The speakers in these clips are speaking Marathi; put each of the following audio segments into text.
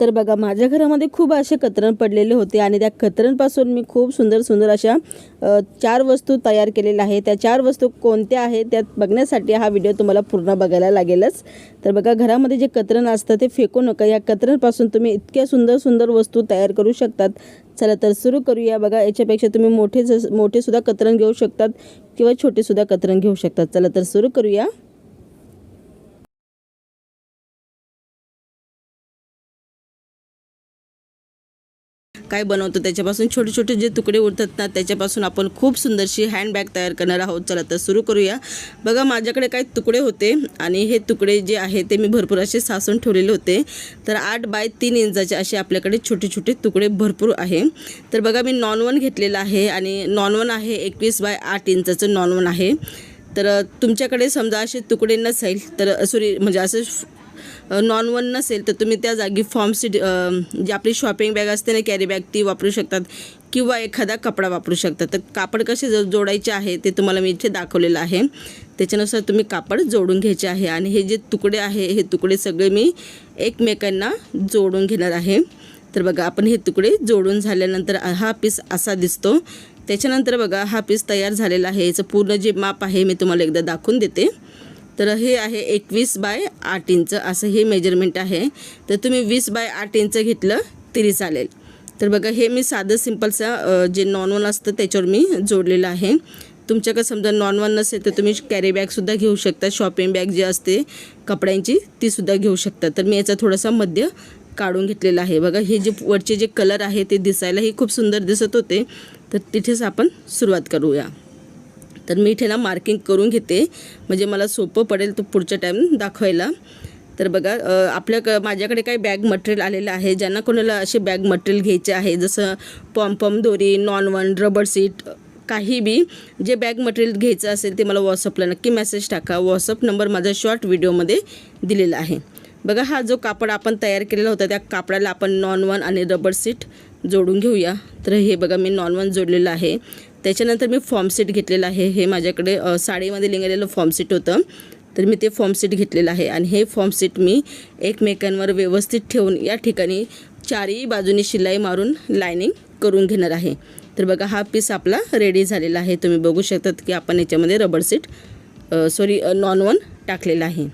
तर बघा माझ्या घरामध्ये खूप असे कतरण पडलेले होते आणि त्या कतरणपासून मी खूप सुंदर सुंदर अशा 4 वस्तू तयार केलेल्या आहेत। त्या 4 वस्तू कोणत्या आहेत त्यात बघण्यासाठी हा व्हिडिओ तुम्हाला पूर्ण बघायला लागेलच। तर बघा घरामध्ये जे कतरण असतं ते फेकू नका। या कतरणपासून तुम्ही इतक्या सुंदर सुंदर वस्तू तयार करू शकतात। चला तर सुरू करूया। बघा याच्यापेक्षा तुम्ही मोठे सुद्धा कतरण घेऊ शकतात किंवा छोटे सुद्धा कतरण घेऊ शकतात। चला तर सुरू करूया। काय बनवतो त्याच्यापासून छोटे छोटे जे तुकडे उरतात ना त्याच्यापासून आपण खूप सुंदरशी हँडबॅग तयार करणार आहोत। चला तर सुरू करूया। बघा माझ्याकडे काही तुकडे होते आणि हे तुकडे जे आहे ते मी भरपूर असे साचून ठेवलेले होते। तर 8 बाय 3 इंचाचे असे आपल्याकडे छोटे छोटे तुकडे भरपूर आहे। तर बघा मी नॉन-1 घेतलेला आहे आणि नॉन-1 आहे 21 बाय 8 इंचाचं नॉन-1 आहे। तर तुमच्याकडे समजा असे तुकडे नसेल तर म्हणजे असं नॉन-1 नसेल तर तुम्ही त्या जागी फॉर्म सीट जी आपली शॉपिंग बॅग असते ना कॅरी बॅग ती वापरू शकतात किंवा एखादा कपडा वापरू शकता। तर कापड कसे जोडायचे आहे ते तुम्हाला मी इथे दाखवलेलं आहे। त्याच्यानुसार तुम्ही कापड जोडून घ्यायचे आहे आणि हे जे तुकडे आहे हे तुकडे सगळे मी एकमेकांना जोडून घेणार आहे। तर बघा आपण हे तुकडे जोडून झाल्यानंतर हा पीस असा दिसतो। त्याच्यानंतर बघा हा पीस तयार झालेला आहे। याचं पूर्ण जे माप आहे मी तुम्हाला एकदा दाखवून देते। तर हे आहे 21 बाय 8 इंच असं हे मेजरमेंट आहे। तर तुम्ही 20 बाय 8 इंच घेतलं तरी चालेल। तर बघा हे मी साधं सिंपलचं जे नॉन-1 असतं त्याच्यावर मी जोडलेलं आहे। तुमच्याकडे समजा नॉन-1 नसेल तर तुम्ही कॅरी बॅगसुद्धा घेऊ शकता। शॉपिंग बॅग जी असते कपड्यांची तीसुद्धा घेऊ शकता। तर मी याचा थोडासा मध्य काढून घेतलेला आहे। बघा हे जे वरचे जे कलर आहे ते दिसायलाही खूप सुंदर दिसत होते। तर तिथेच आपण सुरुवात करूया। तर मी इथे ना मार्किंग करून घेते म्हणजे मला सोपं पडेल तो पुढच्या टाईम दाखवायला। तर बघा माझ्याकडे काही बॅग मटेरियल आलेलं आहे। ज्यांना कोणाला असे बॅग मटेरियल घ्यायचे आहे जसं पॉम दोरी नॉन-1 रबर सीट काही बी जे बॅग मटेरियल घ्यायचं असेल ते मला व्हॉट्सअपला नक्की मेसेज टाका। व्हॉट्सअप नंबर माझा शॉर्ट व्हिडिओमध्ये दिलेला आहे। बघा हा जो कापड आपण तयार केलेला होता त्या कापडाला आपण नॉन-1 आणि रबर सीट जोडून घेऊया। तर हे बघा मी नॉन-1 जोडलेलं आहे। त्याच्यानंतर मी फॉर्म सीट घेतलेलं आहे। हे माझ्याकडे साडीमध्ये लिंगलेलं फॉर्म सीट होतं तर मी ते फॉर्म सीट घेतलेलं आहे आणि हे फॉर्म सीट मी एकमेकांवर व्यवस्थित ठेवून या ठिकाणी चारही बाजूनी शिलाई मारून लायनिंग करून घेणार आहे। तर बघा हा पीस आपला रेडी झालेला आहे। तुम्ही बघू शकतात की आपण याच्यामध्ये रबर सीट नॉन-1 टाकलेला आहे।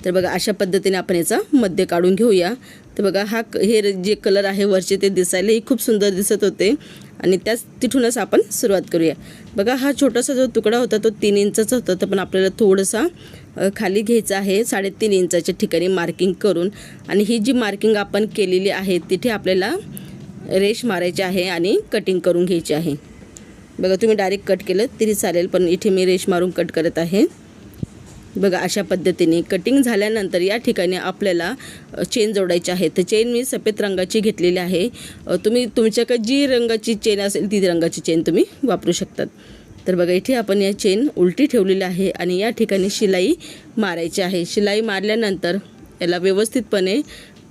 तर बघा अशा पद्धतीने आपण याचा मध्य काढून घेऊया। तर बघा हे जे कलर आहे वरचे ते दिसायलाही खूप सुंदर दिसत होते आणि तिथूनच आपण सुरुवात करूया। बघा हा छोटासा जो तुकडा होता तो 3 इंचाचा होता तर पण आपल्याला थोडासा खाली घ्यायचा आहे 3.5 इंचाच्या ठिकाणी मार्किंग करून आणि ही जी मार्किंग आपण केलेली आहे तिथे आपल्याला रेष मारायची आहे आणि कटिंग करून घ्यायची आहे। बघा तुम्ही डायरेक्ट कट केलं तरी चालेल पण इथे मी रेष मारून कट करत आहे। बघा अशा पद्धतीने कटिंग झाल्यानंतर या ठिकाणी आपल्याला चेन जोडायची आहे। तर चेन मी सफेद रंगाची घेतलेली आहे। तुम्ही तुमच्याकडे जी रंगाची चेन असेल ती रंगाची चेन तुम्ही वापरू शकतात। तर बघा इथे आपण या चेन उलटी ठेवलेली आहे आणि या ठिकाणी शिलाई मारायची आहे। शिलाई मारल्यानंतर याला व्यवस्थितपणे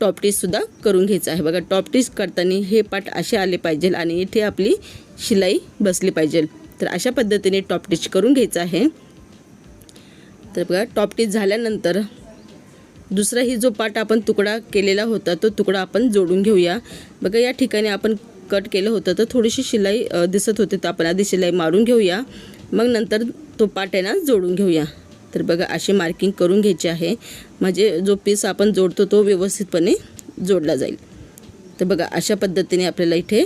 टॉप टिचसुद्धा करून घ्यायचं आहे। बघा टॉप टिच करताना हे पाट असे आले पाहिजे आणि इथे आपली शिलाई बसली पाहिजे। तर अशा पद्धतीने टॉप टिच करून घ्यायचं आहे। तर बघा टॉप टिच झाल्यानंतर दुसरा ही जो पार्ट आपण तुकडा केलेला होता तो तुकडा आपण जोडून घेऊया। बघा या ठिकाणी आपण कट केलं होतं तर थोडीशी शिलाई दिसत होती तर आपण आधी शिलाई मारून घेऊया मग नंतर तो पार्ट आहे ना जोडून घेऊया। तर बघा अशी मार्किंग करून घ्यायची आहे म्हणजे जो पीस आपण जोडतो तो व्यवस्थितपणे जोडला जाईल। तर बघा अशा पद्धतीने आपल्याला इथे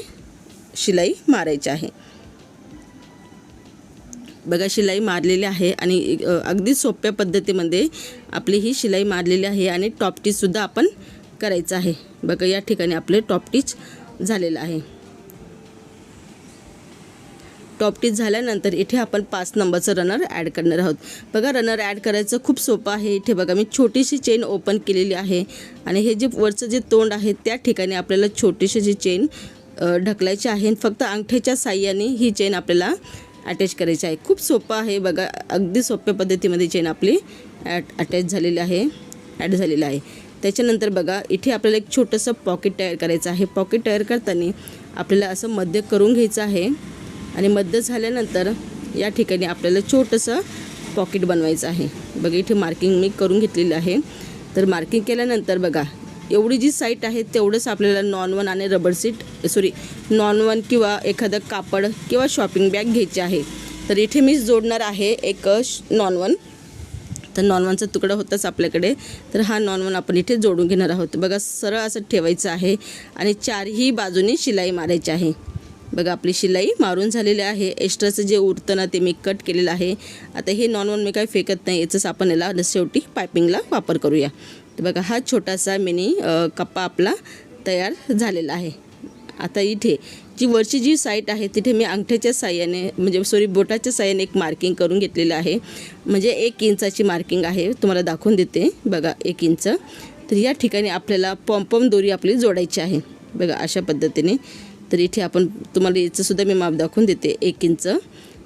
शिलाई मारायची आहे। बघा शिलाई मारलेली आहे आणि अगदी सोप्या पद्धतीमध्ये आपली ही शिलाई मारलेली आहे आणि टॉप टिचसुद्धा आपण करायचं आहे। बघा या ठिकाणी आपले टॉप टिच झालेलं आहे। टॉप टिच झाल्यानंतर इथे आपण 5 नंबरचं रनर ॲड करणार आहोत। बघा रनर ॲड करायचं खूप सोपं आहे। इथे बघा मी छोटीशी चेन ओपन केलेली आहे आणि हे जे वरचं जे तोंड आहे त्या ठिकाणी आपल्याला छोटीशी जी चेन ढकलायची आहे। फक्त अंगठ्याच्या साहाय्याने ही चेन आपल्याला अटॅच करायची आहे। खूप सोपं आहे। बघा अगदी सोप्या पद्धतीमध्ये चेन आपली अटॅच झालेली आहे ॲड झालेलं आहे। त्याच्यानंतर बघा इथे आपल्याला एक छोटंसं पॉकेट तयार करायचं आहे। पॉकेट तयार करताना आपल्याला असं मध्य करून घ्यायचं आहे आणि मध्य झाल्यानंतर या ठिकाणी आपल्याला छोटंसं पॉकेट बनवायचं आहे। बघा इथे मार्किंग मी करून घेतलेलं आहे। तर मार्किंग केल्यानंतर बघा एवढी जी साईट आहे तेवढंच आपल्याला नॉन-1 आणि रबर सीट नॉन-1 किंवा एखादं कापड किंवा शॉपिंग बॅग घ्यायची आहे. तर इथे मी जोडणार आहे एक नॉन-1. तर नॉन-1चा तुकडा होताच आपल्याकडे, तर हा नॉन-1 आपण इथे जोडून घेणार आहोत. बघा सरळ असं ठेवायचं आहे आणि चारही बाजूनी शिलाई मारायची आहे. बघा आपली शिलाई मारून झालेली आहे. एक्स्ट्राचं जे उरतं ना ते मी कट केलेलं आहे. आता हे नॉन-1 मी काही फेकत नाही, याचंच आपण याला शेवटी पायपिंगला वापर करूया. तर बघा हा छोटासा मिनी कप्पा आपला तयार झालेला आहे. आता इथे जी वरची जी साईट आहे तिथे मी अंगठ्याच्या साह्याने बोटाच्या साह्याने एक मार्किंग करून घेतलेलं आहे. म्हणजे 1 इंचाची मार्किंग आहे, तुम्हाला दाखवून देते. बघा 1 इंच. तर या ठिकाणी आपल्याला पॉम्पॉम दोरी आपली जोडायची आहे. बघा अशा पद्धतीने. तर इथे आपण तुम्हाला याचंसुद्धा मी माप दाखवून देते 1 इंच.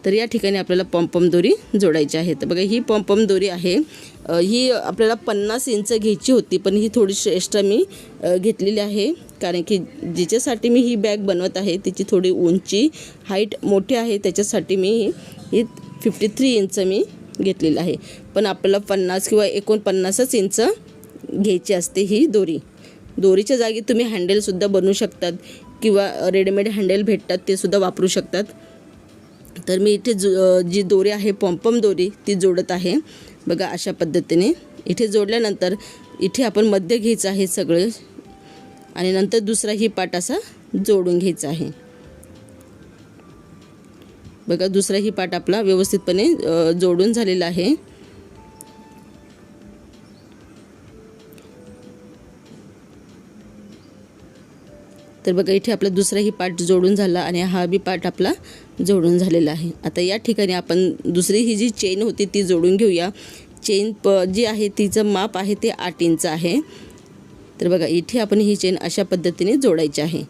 तर या ठिकाणी आपल्याला पॉम्पॉम दोरी जोडायची आहे. तर बघा ही पॉम्पॉम दोरी आहे, ही आपल्याला 50 इंच घ्यायची होती, पण ही थोडीशी एक्स्ट्रा मी घेतलेली आहे. कारण की जिच्यासाठी मी ही बॅग बनवत आहे तिची थोडी उंची हाईट मोठी आहे, त्याच्यासाठी मी ही 53 इंच मी घेतलेलं आहे. पण आपल्याला 50 किंवा 49 इंच घ्यायची असते ही दोरी. दोरीच्या जागी तुम्ही हँडलसुद्धा बनवू शकतात किंवा रेडीमेड हँडल भेटतात ते सुद्धा वापरू शकतात. तर मी इथे जी दोरी आहे पॉम्पॉम दोरी ती जोडत आहे. बघा अशा पद्धतीने इथे जोडल्यानंतर इथे आपण मध्य घ्यायचं आहे सगळे आणि नंतर दुसराही पाट असा जोडून घ्यायचा आहे. बघा दुसराही पाट आपला व्यवस्थितपणे जोडून झालेला आहे. तर बघा इथे आपला दुसराही पार्ट जोडून झाला आणि हा बी पार्ट आपला जोडून झालेला आहे. आता या ठिकाणी आपण दुसरी ही जी चेन होती ती जोडून घेऊया. चेन जी आहे तिचं माप आहे ते 8 इंच आहे. तर बघा इथे आपण ही चेन अशा पद्धतीने जोडायची आहे.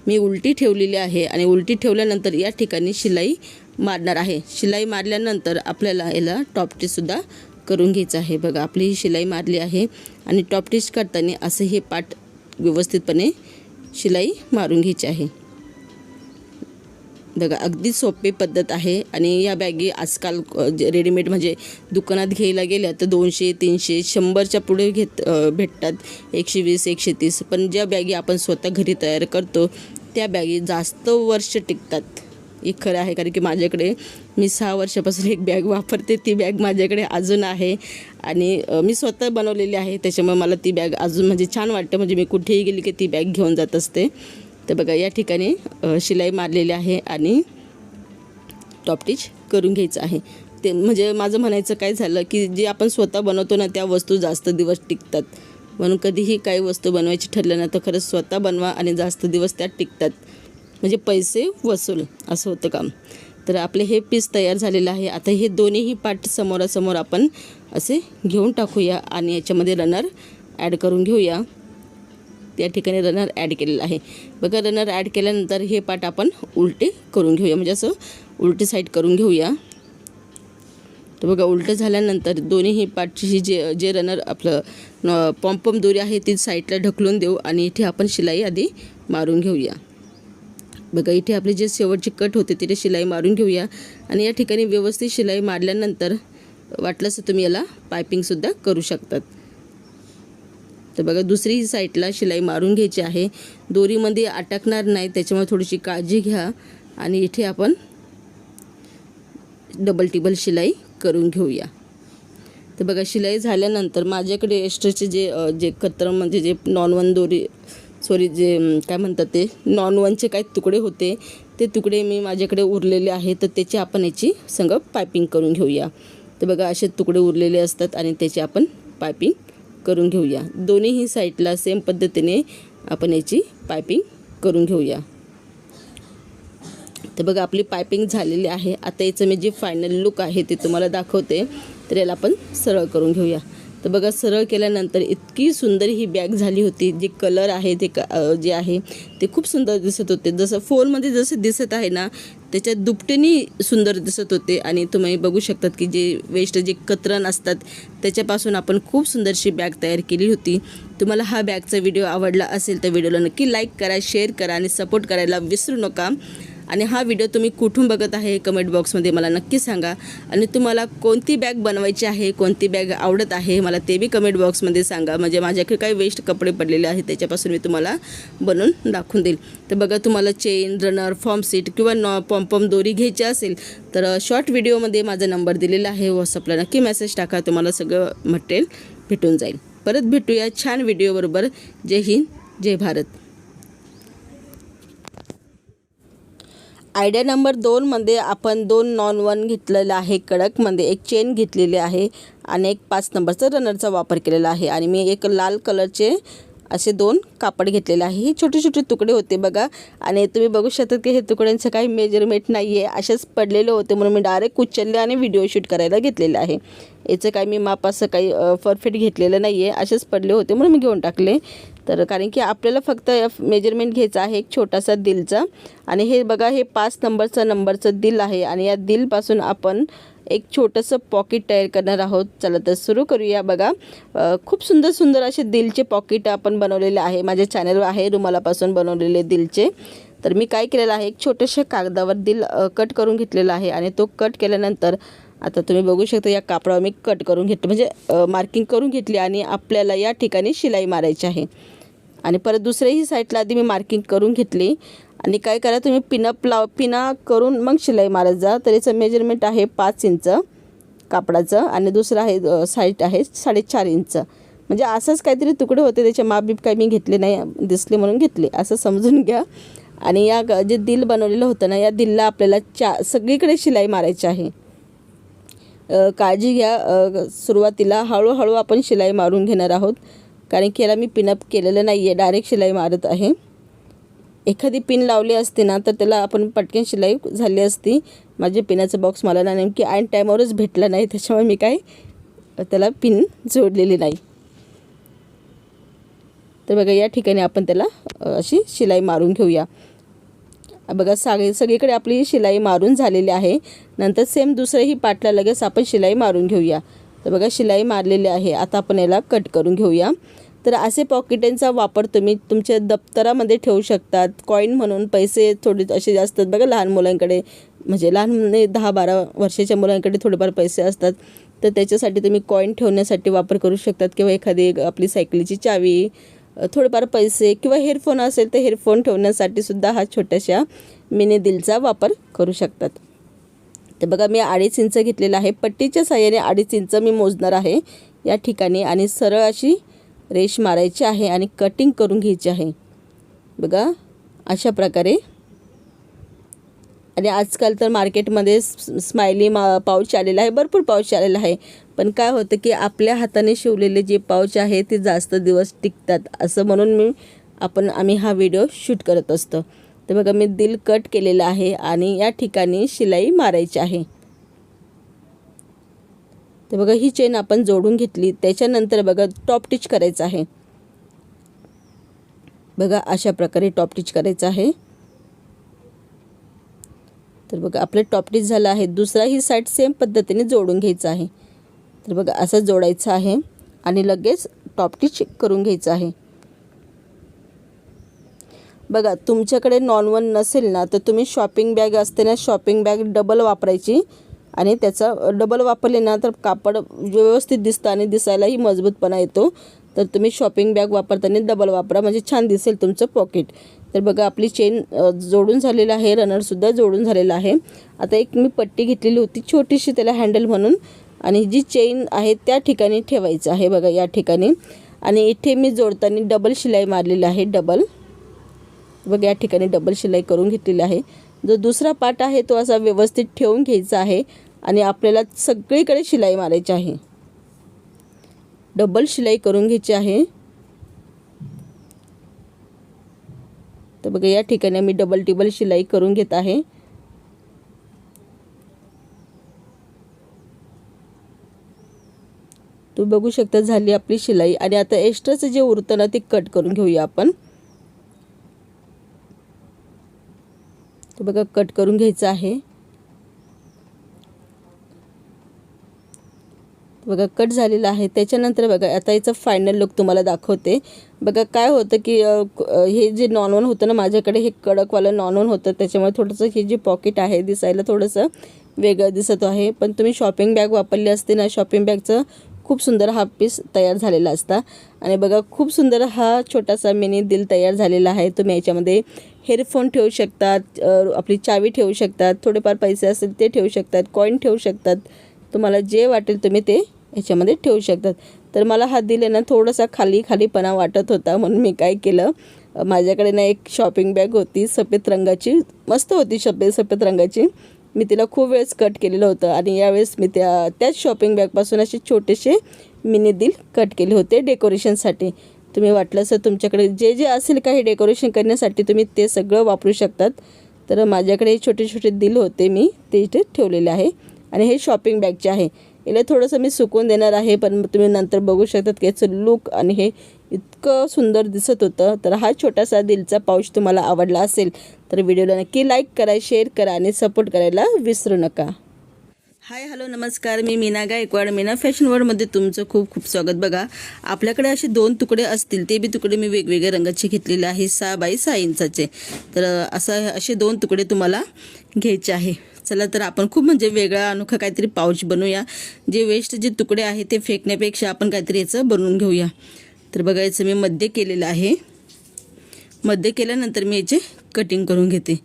मी उलटी ठेवलेली आहे आणि उलटी ठेवल्यानंतर या ठिकाणी शिलाई मारणार आहे. शिलाई मारल्यानंतर आपल्याला याला टॉप स्टिचसुद्धा करून घ्यायचं आहे. बघा आपली ही शिलाई मारली आहे आणि टॉप स्टिच करताना असं हे पाट व्यवस्थितपणे शिलाई मारून घ्यायची आहे. बघा अगदी सोपी पद्धत आहे आणि या बॅगी आजकाल रेडीमेड म्हणजे दुकानात घ्यायला गेल्या तर 200, 300, 100च्या पुढे भेटतात. 120, 130. पण ज्या बॅगी आपण स्वतः घरी तयार करतो त्या बॅगी जास्त वर्ष टिकतात. हे खरं आहे, कारण की माझ्याकडे मी 6 वर्षापासून एक बॅग वापरते. ती बॅग माझ्याकडे अजून आहे आणि मी स्वतः बनवलेली आहे, त्याच्यामुळे मला ती बॅग अजून म्हणजे छान वाटतं. म्हणजे मी कुठेही गेली की ती बॅग घेऊन जात असते. तर बघा या ठिकाणी शिलाई मारलेली आहे आणि टॉप स्टिच करून घ्यायचं आहे. ते म्हणजे माझं म्हणायचं काय झालं की जे आपण स्वतः बनवतो ना त्या वस्तू जास्त दिवस टिकतात. म्हणून कधीही काही वस्तू बनवायची ठरलं ना तर खरंच स्वतः बनवा आणि जास्त दिवस त्यात टिकतात. म्हणजे पैसे वसूल असं होतं काम. तर आपले हे पीस तयार झालेलं आहे. आता हे दोन्हीही पार्ट समोरासमोर आपण असे घेऊन टाकूया आणि याच्यामध्ये रनर ॲड करून घेऊया. त्या ठिकाणी रनर ॲड केलेलं आहे. बघा रनर ॲड केल्यानंतर हे पार्ट आपण उलटे करून घेऊया, म्हणजे असं उलटी साईड करून घेऊया. तर बघा उलटं झाल्यानंतर दोन्हीही पार्टची जे रनर आपलं पॉम्पॉम दोरी आहे ती साईडला ढकलून देऊ आणि इथे आपण शिलाई आधी मारून घेऊया. बघा इथे आपली जे शेवटची कट होते तिथे शिलाई मारून घेऊया आणि या ठिकाणी व्यवस्थित शिलाई मारल्यानंतर वाटलंच तुम्ही याला पायपिंगसुद्धा करू शकतात. तर बघा दुसरी साईडला शिलाई मारून घ्यायची आहे. दोरीमध्ये अटकणार नाही त्याच्यामुळे थोडीशी काळजी घ्या आणि इथे आपण डबल टिबल शिलाई करून घेऊया. तर बघा शिलाई झाल्यानंतर माझ्याकडे एक्स्ट्राचे जे कतरं म्हणजे जे नॉन-1 दोरी जे काय म्हणतात ते नॉन-1चे काही तुकडे होते ते तुकडे मी माझ्याकडे उरलेले आहे, तर त्याचे आपण याची संग पायपिंग करून घेऊया. तर बघा असे तुकडे उरलेले असतात आणि त्याची आपण पायपिंग करून घेऊया. दोन्हीही साईडला सेम पद्धतीने आपण याची पायपिंग करून घेऊया. तर बघा आपली पायपिंग झालेली आहे. आता याचं मी जे फायनल लुक आहे ते तुम्हाला दाखवते. तर याला आपण सरळ करून घेऊया. तर बघा सरळ केल्यानंतर इतकी सुंदर ही बॅग झाली होती. जे कलर आहे ते जे आहे ते खूप सुंदर दिसत होते. जसं फोनमध्ये जसं दिसत आहे ना त्याच्यात दुपटीने सुंदर दिसत होते. आणि तुम्ही बघू शकतात की जे वेस्ट जे कतरण असतात त्याच्यापासून आपण खूप सुंदरशी बॅग तयार केली होती. तुम्हाला हा बॅगचा व्हिडिओ आवडला असेल तर व्हिडिओला नक्की लाईक करा, शेअर करा आणि सपोर्ट करायला विसरू नका. आणि हा व्हिडिओ तुम्ही कुठून बघत आहे कमेंट बॉक्समध्ये मला नक्की सांगा. आणि तुम्हाला कोणती बॅग बनवायची आहे, कोणती बॅग आवडत आहे मला ते बी कमेंट बॉक्समध्ये सांगा. म्हणजे माझ्याकडे काही वेस्ट कपडे पडलेले आहेत त्याच्यापासून मी तुम्हाला बनवून दाखवून देईल. तर बघा, तुम्हाला चेन, रनर, फॉर्म सीट किंवा पॉम्पॉम दोरी घ्यायची असेल तर शॉर्ट व्हिडिओमध्ये माझा नंबर दिलेला आहे, व्हॉट्सअपला नक्की मेसेज टाका, तुम्हाला सगळं मटेरियल भेटून जाईल. परत भेटूया छान व्हिडिओबरोबर. जय हिंद, जय भारत. आयडिया नंबर 2मध्ये आपण 2 नॉन 1 घेतलेला आहे कडकमध्ये, एक चेन घेतलेली आहे आणि एक 5 नंबरचा रनरचा वापर केलेला आहे. आणि मी एक लाल कलरचे असे 2 कापड घेतलेले आहे. हे छोटे छोटे तुकडे होते बघा. आणि तुम्ही बघू शकता की हे तुकड्यांचं काही मेजरमेंट नाही आहे, असेच पडलेले होते म्हणून मी डायरेक्ट उचलले आणि व्हिडिओ शूट करायला घेतलेलं आहे. याचं काही मी माप असं काही परफेक्ट घेतलेलं नाही आहे, असेच पडले होते म्हणून मी घेऊन टाकले. तर कारण की आपल्याला फक्त मेजरमेंट घ्यायचं आहे एक छोटासा दिलचा. आणि हे बघा, हे 5 नंबरचं दिल आहे आणि या दिलपासून आपण एक छोटंसं पॉकेट तयार करणार आहोत. चला तर सुरू करूया. बघा, खूप सुंदर सुंदर असे दिलचे पॉकेट आपण बनवलेले आहे. माझ्या चॅनलवर आहे रुमालापासून बनवलेले दिलचे. तर मी काय केलेलं आहे, एक छोट्याशा कागदावर दिल कट करून घेतलेला आहे. आणि तो कट केल्यानंतर आता तुम्ही बघू शकता या कापडावर मी कट करून घेतलं, म्हणजे मार्किंग करून घेतली. आणि आपल्याला या ठिकाणी शिलाई मारायची आहे. आणि परत दुसऱ्याही साईडला आधी मी मार्किंग करून घेतली. आणि काय करा, तुम्ही पिना करून मग शिलाई मारत जा. तर याचं मेजरमेंट आहे 5 इंच कापडाचं आणि दुसरं आहे साईड आहे 4.5 इंच. म्हणजे असंच काहीतरी तुकडे होते, त्याचे मापबीप काही मी घेतले नाही, दिसले म्हणून घेतले असं समजून घ्या. आणि या जे दिल बनवलेलं होतं ना, या दिलला आपल्याला सगळीकडे शिलाई मारायची आहे. काळजी घ्या, सुरुवातीला हळूहळू आपण शिलाई मारून घेणार आहोत. कारण की याला मी पिनअप केलेलं नाही आहे, डायरेक्ट शिलाई मारत आहे. एखादी पिन लावली असते ना तर त्याला आपण पटकन शिलाई झाली असती. माझे पिनाचं बॉक्स मला ना नेमकी ऐन टाईमवरच भेटलं नाही, त्याच्यामुळे मी काय त्याला पिन जोडलेली नाही. तर बघा, या ठिकाणी आपण त्याला अशी शिलाई मारून घेऊया. बघा, सगळीकडे आपली शिलाई मारून झालेली आहे. नंतर सेम दुसऱ्याही पाटला लगेच आपण शिलाई मारून घेऊया. तर बघा, शिलाई मारलेली आहे. आता आपण याला कट करून घेऊया. तर असे पॉकेटांचा वापर तुम्ही तुमच्या दप्तरामध्ये ठेवू शकतात. कॉईन म्हणून पैसे थोडे असे असतात बघा लहान मुलांकडे, म्हणजे लहान 10-12 वर्षाच्या मुलांकडे थोडेफार पैसे असतात. तर त्याच्यासाठी तुम्ही कॉईन ठेवण्यासाठी वापर करू शकतात. किंवा एखादी आपली सायकलीची चावी, थोडेफार पैसे किंवा हेडफोन असेल तर हेडफोन ठेवण्यासाठी सुद्धा हा छोट्याशा मिनी दिलचा वापर करू शकतात. तर बघा, मी 2.5 इंच घेतलेला आहे. पट्टीच्या साहाय्याने 2.5 इंच मी मोजणार आहे या ठिकाणी. आणि सरळ अशी रेष मारायची आहे आणि कटिंग करून घ्यायची आहे. बघा, अशा प्रकारे. आणि आजकाल तर मार्केटमध्ये स्माइली पाऊच आलेला आहे, भरपूर पाऊच आलेला आहे. पण काय होतं की आपल्या हाताने शिवलेले जे पाऊच आहे ते जास्त दिवस टिकतात, असं म्हणून आम्ही हा व्हिडिओ शूट करत असतो. तर बघा, मी दिल कट केलेलं आहे आणि या ठिकाणी शिलाई मारायची आहे. तर बघा, ही चेन आपण जोडून घेतली. त्याच्यानंतर बघा, टॉप टिच करायचं आहे. बघा, अशा प्रकारे टॉप टिच करायचं आहे. तर बघा, आपलं टॉप टिच झालं आहे. दुसराही साईड सेम पद्धतीने जोडून घ्यायचं आहे. तर बघा, असं जोडायचं आहे आणि लगेच टॉप टिच करून घ्यायचं आहे. बघा, तुमच्याकडे नॉन 1 नसेल ना तर तुम्ही शॉपिंग बॅग असते ना, शॉपिंग बॅग डबल वापरायची. आणि त्याचा डबल वापरले ना तर कापड व्यवस्थित दिसतं आणि दिसायलाही मजबूतपणा येतो. तर तुम्ही शॉपिंग बॅग वापरताना डबल वापरा, म्हणजे छान दिसेल तुमचं पॉकेट. तर बघा, आपली चेन जोडून झालेलं आहे, रनरसुद्धा जोडून झालेला आहे. आता एक मी पट्टी घेतलेली होती छोटीशी त्याला हँडल म्हणून, आणि जी चेन आहे त्या ठिकाणी ठेवायचं आहे. बघा, या ठिकाणी. आणि इथे मी जोडताना डबल शिलाई मारलेली आहे, डबल. बघा, या ठिकाणी डबल शिलाई करून घेतलेली आहे. जो दुसरा पार्ट आहे तो असा व्यवस्थित ठेवून घ्यायचा आहे आणि आपल्याला सगळीकडे शिलाई मारायची आहे. डबल शिलाई करून घ्यायची आहे. तर बघा, या ठिकाणी मी टिबल शिलाई करून घेत आहे. तुम्ही बघू शकता, झाली आपली शिलाई. आणि आता एक्स्ट्राचं जे उरतं ना ते कट करून घेऊया आपण. तर बघा, कट करून घ्यायचं आहे. बघा कट झालेला आहे. त्याच्यानंतर बघा आता याचं फायनल लुक तुम्हाला दाखवते. बघा काय होतं की हे जे नॉनवन होतं ना माझ्याकडे, हे कडकवालं नॉनवन होतं, त्याच्यामुळे थोडंसं हे जे पॉकेट आहे दिसायला थोडंसं वेगळं दिसत आहे. पण तुम्ही शॉपिंग बॅग वापरली असते ना, शॉपिंग बॅगचं खूप सुंदर हा पीस तयार झालेला असता. आणि बघा खूप सुंदर हा छोटासा मिनी दिल तयार झालेला आहे. तुम्ही याच्यामध्ये हेडफोन ठेवू शकतात, आपली चावी ठेवू शकतात, थोडेफार पैसे असेल ते ठेवू शकतात, कॉईन ठेवू शकतात, तुम्हाला जे वाटेल तुम्ही ते ह्याच्यामध्ये ठेवू शकतात. तर मला हा दिल आहे ना थोडासा खालीपणा वाटत होता, म्हणून मी काय केलं, माझ्याकडे ना एक शॉपिंग बॅग होती सफेद रंगाची, मस्त होती सफेद रंगाची. मी तिला खूप वेळेस कट केलेलं होतं आणि यावेळेस मी त्याच शॉपिंग बॅगपासून असे छोटेसे मिनी दिल कट केले होते डेकोरेशनसाठी. तुम्ही वाटलं असं तुमच्याकडे जे जे असेल काही डेकोरेशन करण्यासाठी तुम्ही ते सगळं वापरू शकतात. तर माझ्याकडे छोटे छोटे दिल होते, मी ते इथे ठेवलेले आहे. आणि हे शॉपिंग बॅगचे आहे. याला थोडंसं मी सुकवून देणार आहे, पण तुम्ही नंतर बघू शकतात की याचं लुक आणि हे इतकं सुंदर दिसत होतं. तर हा छोटासा दिलचा पाऊच तुम्हाला आवडला असेल तर व्हिडिओला नक्की लाईक करा, शेअर करा आणि सपोर्ट करायला विसरू नका. हाय हॅलो नमस्कार, मी मीना गायकवाड, मीना फॅशन वर्ल्डमध्ये तुमचं खूप खूप स्वागत. बघा आपल्याकडे असे 2 तुकडे असतील, ते बी तुकडे मी वेगवेगळ्या रंगाचे घेतलेले आहे, 6 बाय 6 इंचाचे. तर असे 2 तुकडे तुम्हाला घ्यायचे आहे. चला तर आपण खूप म्हणजे वेगळा अनोखा काहीतरी पाऊच बनवूया. जे वेस्ट जे तुकडे आहे ते फेकण्यापेक्षा आपण काहीतरी याचं बनवून घेऊया. तर बघा याचं मी मध्ये केलेलं आहे. मध्ये केल्यानंतर मी याचे कटिंग करून घेते.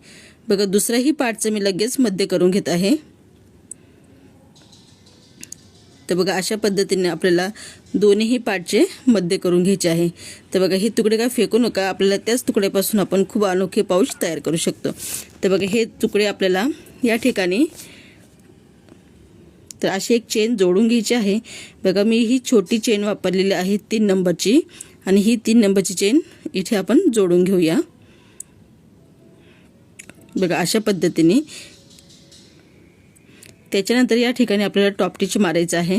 बघा दुसराही पार्टचं मी लगेच मध्ये करून घेत आहे. तर बघा अशा पद्धतीने आपल्याला दोन्हीही पार्टचे मध्ये करून घ्यायचे आहे. तर बघा हे तुकडे काय फेकू नका, आपल्याला त्याच तुकड्यापासून आपण खूप अनोखे पाऊच तयार करू शकतो. तर बघा हे तुकडे आपल्याला या ठिकाणी तर अशी एक चेन जोडून घ्यायची आहे. बघा मी ही छोटी चेन वापरलेली आहे 3 नंबरची, आणि ही 3 नंबरची चेन इथे आपण जोडून घेऊया. बघा अशा पद्धतीने. त्याच्यानंतर या ठिकाणी आपल्याला टॉप टिच मारायचं आहे.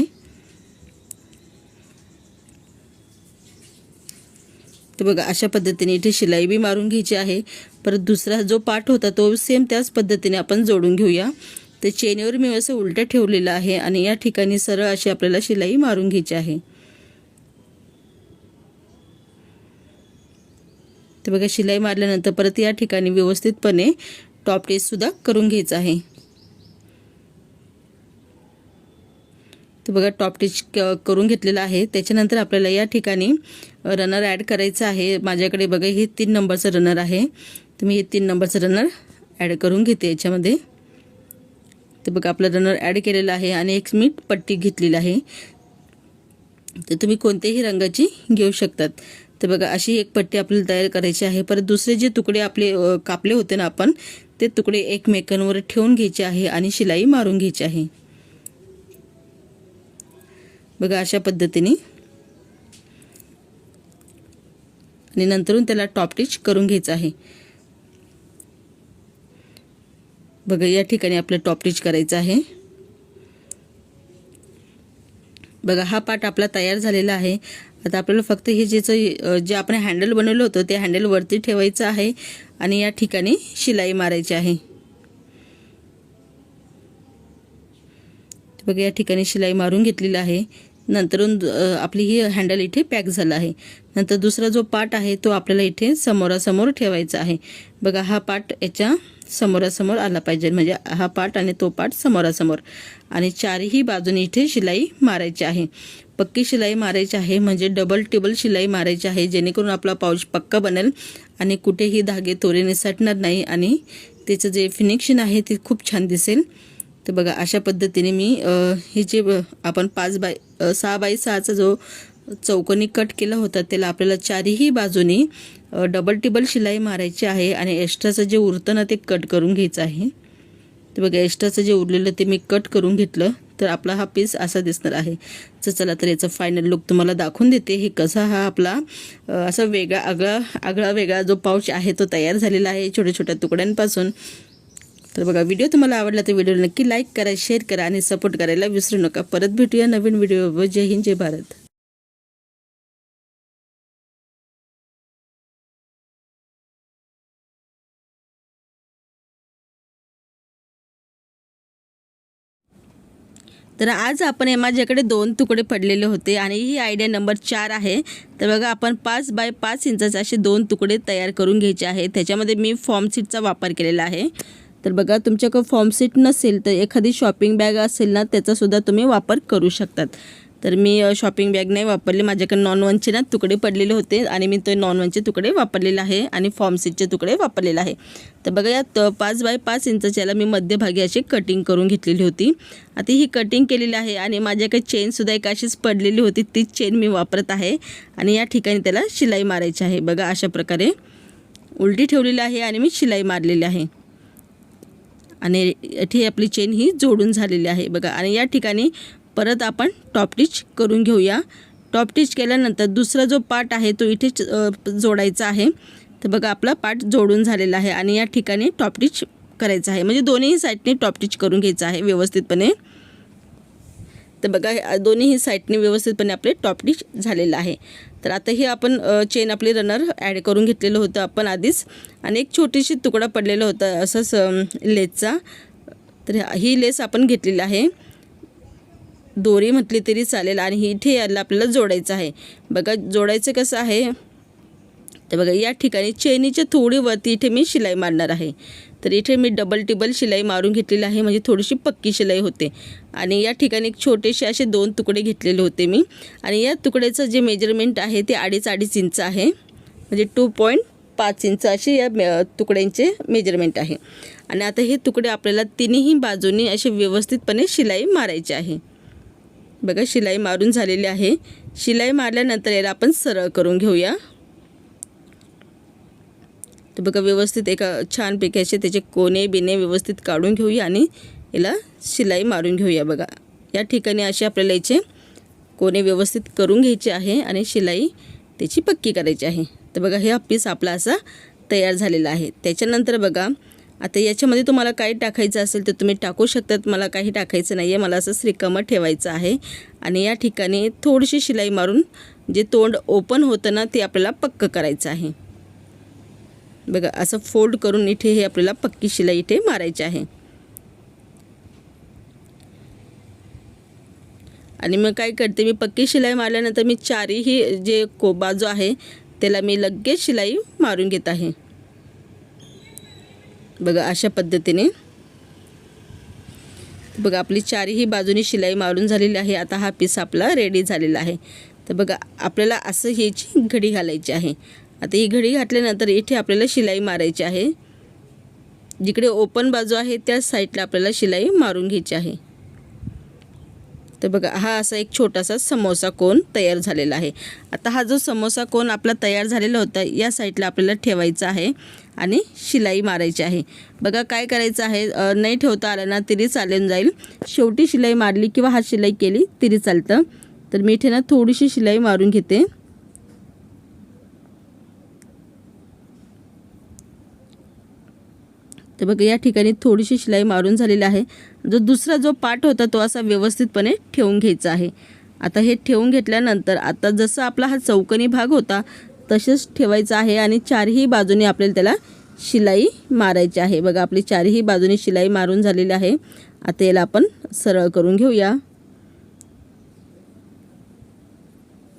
तर बघा अशा पद्धतीने इथे शिलाई बी मारून घ्यायची आहे. परत दुसरा जो पार्ट होता तो सेम त्याच पद्धतीने आपण जोडून घेऊया. तर चेनवर मी असं उलटं ठेवलेलं आहे आणि या ठिकाणी सरळ अशी आपल्याला शिलाई मारून घ्यायची आहे. तर बघा शिलाई मारल्यानंतर परत या ठिकाणी व्यवस्थितपणे टॉप टिच सुद्धा करून घ्यायचं आहे. तर बघा टॉप टिच करून घेतलेला आहे. त्याच्यानंतर आपल्याला या ठिकाणी रनर ॲड करायचं आहे. माझ्याकडे बघा हे 3 नंबरचं रनर आहे. तर मी हे 3 नंबरचं रनर ॲड करून घेते याच्यामध्ये. तर बघा आपलं रनर ॲड केलेलं आहे आणि एक मी पट्टी घेतलेली आहे. तर तुम्ही कोणत्याही रंगाची घेऊ शकतात. तर बघा अशी एक पट्टी आपल्याला तयार करायची आहे. परत दुसरे जे तुकडे आपले कापले होते ना आपण, ते तुकडे एकमेकांवर ठेवून घ्यायचे आहे आणि शिलाई मारून घ्यायची आहे. बघा अशा पद्धतीने. आणि नंतरून त्याला टॉप टिच करून घ्यायचं आहे. बघा या ठिकाणी आपलं टॉप टिच करायचं आहे. बघा हा पार्ट आपला तयार झालेला आहे. आता आपल्याला फक्त हे जे आपण हँडल बनवलं होतं ते हँडल वरती ठेवायचं आहे आणि या ठिकाणी शिलाई मारायची आहे. बघा या ठिकाणी शिलाई मारून घेतलेली आहे. नंतरून आपली ही हँडल इथे पॅक झाला आहे. नंतर दुसरा जो पार्ट आहे तो आपल्याला इथे समोरासमोर ठेवायचा आहे. बघा हा पार्ट याच्या समोरासमोर आला पाहिजे, म्हणजे हा पार्ट आणि तो पार्ट समोरासमोर. आणि चारही बाजूने इथे शिलाई मारायची आहे. पक्की शिलाई मारायची आहे, म्हणजे डबल टेबल शिलाई मारायची आहे, जेणेकरून आपला पाऊच पक्का बनेल आणि कुठेही धागे तोरे निसटणार नाही आणि त्याचं जे फिनिशिंग आहे ते खूप छान दिसेल. तर बघा अशा पद्धतीने मी हे जे आपण 6 बाय 6चा जो चौकोनी कट केला होता त्याला आपल्याला चारही बाजूनी डबल टेबल शिलाई मारायची आहे आणि एक्स्ट्राचं जे उरतं ना ते कट करून घ्यायचं आहे. तर बघा एक्स्ट्राचं जे उरलेलं ते मी कट करून घेतलं. तर आपला हा पीस असा दिसणार आहे. तर चला तर याचा फायनल लुक तुम्हाला दाखवून देते. हे कसा हा आपला असा आगळा वेगळा जो पाऊच आहे तो तयार झालेला आहे छोट्या छोट्या तुकड्यांपासून. तर बघा व्हिडिओ तुम्हाला आवडला तर व्हिडिओला नक्की लाईक करा, शेअर करा आणि सपोर्ट करायला विसरू नका. परत भेटूया नवीन व्हिडिओ. जय हिंद, जय भारत. तर आज आपण माझ्याकडे 2 तुकडे पडलेले होते आणि ही आयडिया नंबर 4 आहे. तर बघा आपण 5 बाय 5 इंचाचे असे 2 तुकडे तयार करून घ्यायचे आहेत. त्याच्यामध्ये मी फॉर्म सीटचा वापर केलेला आहे. तर बघा तुमच्याकडे फॉर्म सीट नसेल तर एखादी शॉपिंग बॅग असेल ना त्याचासुद्धा तुम्ही वापर करू शकतात. तर मी शॉपिंग बॅग नाही वापरली, माझ्याकडे नॉन-1चे ना तुकडे पडलेले होते आणि मी ते नॉन-1चे तुकडे वापरलेले आहे आणि फॉर्म सीटचे तुकडे वापरलेले आहे. तर बघा यात 5 बाय 5 इंचाची याला मी मध्यभागी अशी कटिंग करून घेतलेली होती. आता ही कटिंग केलेली आहे आणि माझ्याकडे चेनसुद्धा एक अशीच पडलेली होती, तीच चेन मी वापरत आहे आणि या ठिकाणी त्याला शिलाई मारायची आहे. बघा अशा प्रकारे उलटी ठेवलेली आहे आणि मी शिलाई मारलेली आहे आणि इथे आपली चेन ही जोडून झालेली आहे बघा. आणि या ठिकाणी परत आपण टॉप स्टिच करून घेऊया. टॉप स्टिच केल्यानंतर दुसरा जो पार्ट आहे तो इथे जोडायचा आहे. तर बघा आपला पार्ट जोडून झालेला आहे आणि या ठिकाणी टॉप स्टिच करायचं आहे, म्हणजे दोन्ही साईडने टॉप स्टिच करून घ्यायचं आहे व्यवस्थितपणे. तर बघा दोन्ही साईडने व्यवस्थितपणे आपले टॉप स्टिच झालेलं आहे. तर आता हे आपण चेन आपले रनर ॲड करून घेतलेलं होतं आपण आधीच आणि एक छोटीशी तुकडा पडलेला होता असंच लेसचा. तर ही लेस आपण घेतलेली आहे, दोरी म्हटली तरी चालेल आणि इथे याला आपल्याला जोडायचं आहे. बघा जोडायचं कसं आहे, तर बघा या ठिकाणी चेनीच्या थोडी वरती इथे मी शिलाई मारणार आहे. तर इथे मी डबल टिबल शिलाई मारून घेतलेली आहे, म्हणजे थोडीशी पक्की शिलाई होते. आणि या ठिकाणी एक छोटेसे असे 2 तुकडे घेतलेले होते मी आणि या तुकड्याचं जे मेजरमेंट आहे ते 2.5 इंच आहे, म्हणजे 2.5 इंच असे या तुकड्यांचे मेजरमेंट आहे. आणि आता हे तुकडे आपल्याला तिन्ही बाजूनी असे व्यवस्थितपणे शिलाई मारायचे आहे. बघा शिलाई मारून झालेली आहे. शिलाई मारल्यानंतर याला आपण सरळ करून घेऊया. तर बघा व्यवस्थित एका छानपैकी असे त्याचे कोने बिने व्यवस्थित काढून घेऊया आणि याला शिलाई मारून घेऊया. बघा या ठिकाणी असे आपल्याला याचे कोने व्यवस्थित करून घ्यायचे आहे आणि शिलाई त्याची पक्की करायची आहे. तर बघा हे पीस आपला असा तयार झालेला आहे. त्याच्यानंतर बघा आता याच्यामध्ये तुम्हाला काही टाकायचं असेल तर तुम्ही टाकू शकतात. मला काही टाकायचं नाही आहे, मला असं रिकामं ठेवायचं आहे. आणि या ठिकाणी थोडीशी शिलाई मारून जे तोंड ओपन होतं ना ते आपल्याला पक्कं करायचं आहे. बघा असं फोल्ड करून इथे हे आपल्याला पक्की शिलाई इथे मारायची आहे. आणि मग काय करते मी पक्की शिलाई मारल्यानंतर मी चारही जे बाजू आहे त्याला मी लगेच शिलाई मारून घेत आहे. बघा अशा पद्धतीने. बघा आपली चारही बाजूनी शिलाई मारून झालेली आहे. आता हा पीस आपला रेडी झालेला आहे. तर बघा आपल्याला असं ह्याची घडी घालायची आहे. आता ही घडी घातल्यानंतर इथे आपल्याला शिलाई मारायची आहे. जिकडे ओपन बाजू आहे त्या साईडला आपल्याला शिलाई मारून घ्यायची आहे. तर बघा हा असा एक छोटासा समोसा कोन तयार झालेला आहे. आता हा जो समोसा कोन आपला तयार झालेला होता या साईडला आपल्याला ठेवायचा आहे आणि शिलाई मारायची आहे. बघा काय करायचं आहे, नाही ठेवता आलं ना तरी चालून जाईल. शेवटी शिलाई मारली किंवा हात शिलाई केली तरी चालतं. तर मी इथे ना थोडीशी शिलाई मारून घेते. तर बघा या ठिकाणी थोडीशी शिलाई मारून झालेली आहे. दुसरा जो पार्ट होता तो असा व्यवस्थितपणे ठेवून घ्यायचा आहे. आता हे ठेवून घेतल्यानंतर आता जसं आपला हा चौकोनी भाग होता तसेच ठेवायचा आहे आणि चारही बाजूने आपल्याला त्याला शिलाई मारायची आहे. बघा आपली चारही बाजूने शिलाई मारून झालेली आहे. आता याला आपण सरळ करून घेऊया.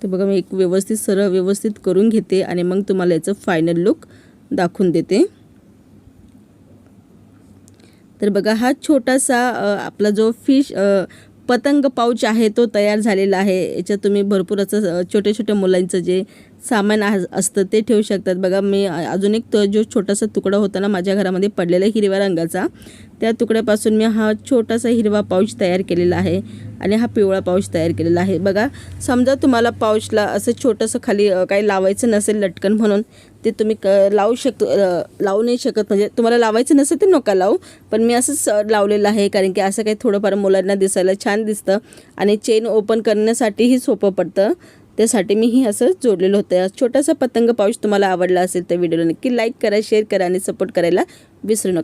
तर बघा मी एक व्यवस्थित सरळ व्यवस्थित करून घेते आणि मग तुम्हाला याचं फायनल लुक दाखवून देते. तर बघा हा छोटासा आपला जो फिश पतंग पाऊच आहे तो तयार झालेला आहे. याच्यात तुम्ही भरपूर असं छोटे छोटे मुलांचं जे सामान असतं ते ठेवू शकतात. बघा मी अजून एक जो छोटासा तुकडा होता ना माझ्या घरामध्ये पडलेला हिरव्या रंगाचा, त्या तुकड्यापासून मी हा छोटासा हिरवा पाऊच तयार केलेला आहे आणि हा पिवळा पाऊच तयार केलेला आहे. बघा समजा तुम्हाला पाऊचला असं छोटंसं खाली काही लावायचं नसेल लटकन म्हणून ते तुम्ही लावू नाही शकत, म्हणजे तुम्हाला लावायचं नसेल ते नका लावू, पण मी असंच लावलेलं आहे कारण की असं काही थोडंफार मुलांना दिसायला छान दिसतं आणि चेन ओपन करण्यासाठीही सोपं पडतं. त्यासाठी मी ही असं जोडलेलं होतं. छोटासा पतंग पाऊच तुम्हाला आवडला असेल तर व्हिडिओला नक्की लाईक करा, शेअर करा आणि सपोर्ट करायला विसरू नका.